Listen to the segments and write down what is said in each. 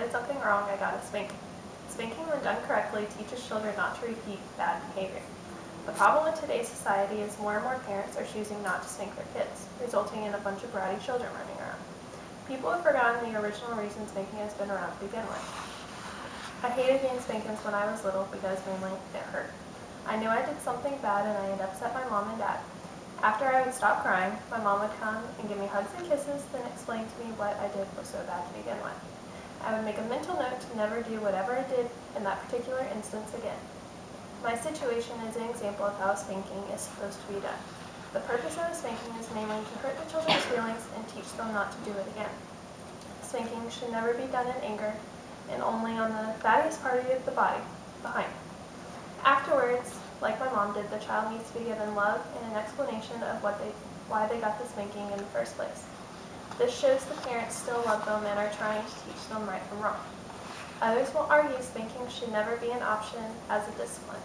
did something wrong, I got a spanking. Spanking, when done correctly, teaches children not to repeat bad behavior. The problem with today's society is more and more parents are choosing not to spank their kids, resulting in a bunch of bratty children running around. People have forgotten the original reason spanking has been around to begin with. I hated getting spankings when I was little because mainly it hurt. I knew I did something bad and I'd upset my mom and dad. After I would stop crying, my mom would come and give me hugs and kisses, then explain to me what I did was so bad to begin with. I would make a mental note to never do whatever I did in that particular instance again. My situation is an example of how spanking is supposed to be done. The purpose of a spanking is mainly to hurt the children's feelings and teach them not to do it again. Spanking should never be done in anger and only on the fattiest part of the body, behind. Afterwards, like my mom did, the child needs to be given love and an explanation of why they got the spanking in the first place. This shows the parents still love them and are trying to teach them right from wrong. Others will argue spanking should never be an option as a discipline.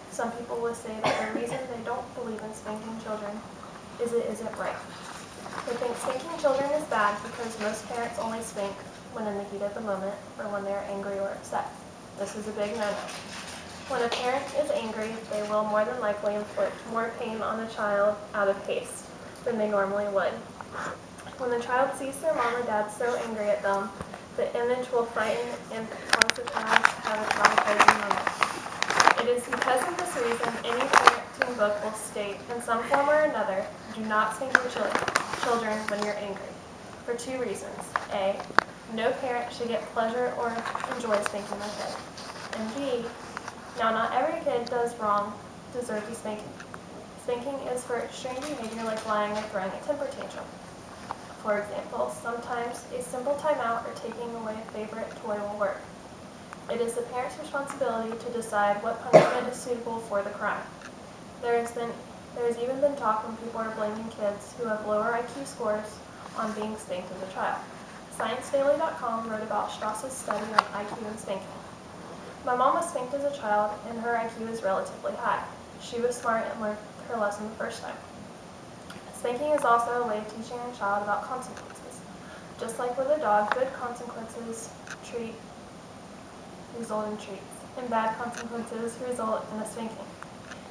Some people will say that the reason they don't believe in spanking children is it isn't right. They think spanking children is bad because most parents only spank when in the heat of the moment or when they are angry or upset. This is a big no-no. When a parent is angry, they will more than likely inflict more pain on the child out of haste than they normally would. When the child sees their mom or dad so angry at them, the image will frighten and cause the child to have a traumatizing moment. It is because of this reason any parenting book will state, in some form or another, do not spank your children when you're angry, for two reasons. A, no parent should get pleasure or enjoy spanking their kid. And B, now not every kid does wrong deserves a spanking. Spanking is for extreme behavior like lying or throwing a temper tantrum. For example, sometimes a simple timeout or taking away a favorite toy will work. It is the parent's responsibility to decide what punishment is suitable for the crime. There has even been talk when people are blaming kids who have lower IQ scores on being spanked as a child. ScienceDaily.com wrote about Strauss's study on IQ and spanking. My mom was spanked as a child, and her IQ is relatively high. She was smart and learned her lesson the first time. Spanking is also a way of teaching a child about consequences. Just like with a dog, good consequences result in treats, and bad consequences result in a spanking.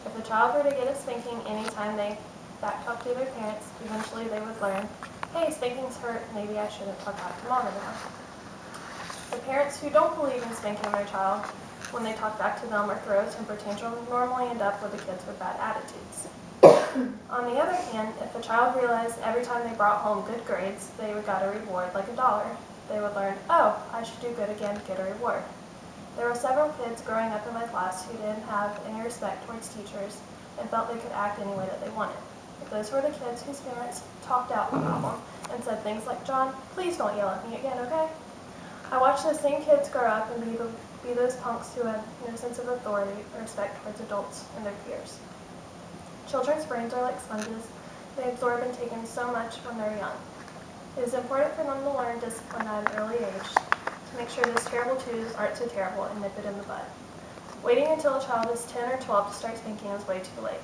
If a child were to get a spanking anytime they backtalk to their parents, eventually they would learn, hey, spankings hurt, maybe I shouldn't talk back to mom anymore. The parents who don't believe in spanking their child when they talk back to them or throw a temper tantrum normally end up with the kids with bad attitudes. On the other hand, if a child realized every time they brought home good grades, they got a reward like $1, they would learn, oh, I should do good again to get a reward. There were several kids growing up in my class who didn't have any respect towards teachers and felt they could act any way that they wanted. If those were the kids whose parents talked out the problem and said things like, John, please don't yell at me again, okay? I watched those same kids grow up and be those punks who had no sense of authority or respect towards adults and their peers. Children's brains are like sponges. They absorb and take in so much when they're young. It is important for them to learn discipline at an early age to make sure those terrible twos aren't so terrible and nip it in the bud. Waiting until a child is 10 or 12 to start spanking is way too late.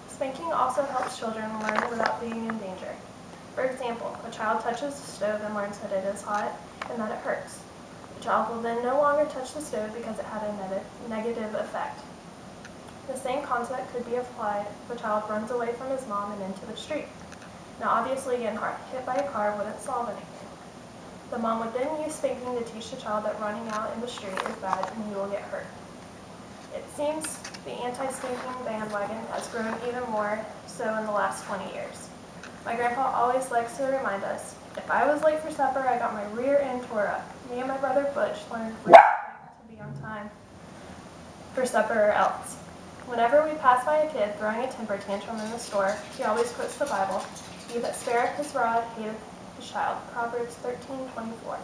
Spanking also helps children learn without being in danger. For example, a child touches the stove and learns that it is hot and that it hurts. The child will then no longer touch the stove because it had a negative effect. The same concept could be applied if a child runs away from his mom and into the street. Now obviously getting hit by a car wouldn't solve anything. The mom would then use spanking to teach the child that running out in the street is bad and he will get hurt. It seems the anti-spanking bandwagon has grown even more so in the last 20 years. My grandpa always likes to remind us, if I was late for supper, I got my rear end tore up. Me and my brother Butch learned real quick to be on time for supper or else. Whenever we pass by a kid throwing a temper tantrum in the store, he always quotes the Bible, he that spareth his rod hateth his child, Proverbs 13:24.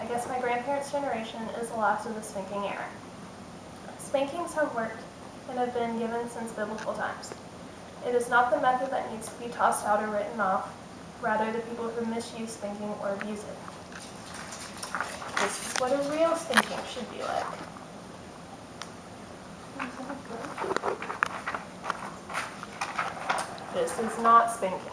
I guess my grandparents' generation is the last of the spanking era. Spankings have worked and have been given since biblical times. It is not the method that needs to be tossed out or written off, rather the people who misuse spanking or abuse it. This is what a real spanking should be like. This is not spanking.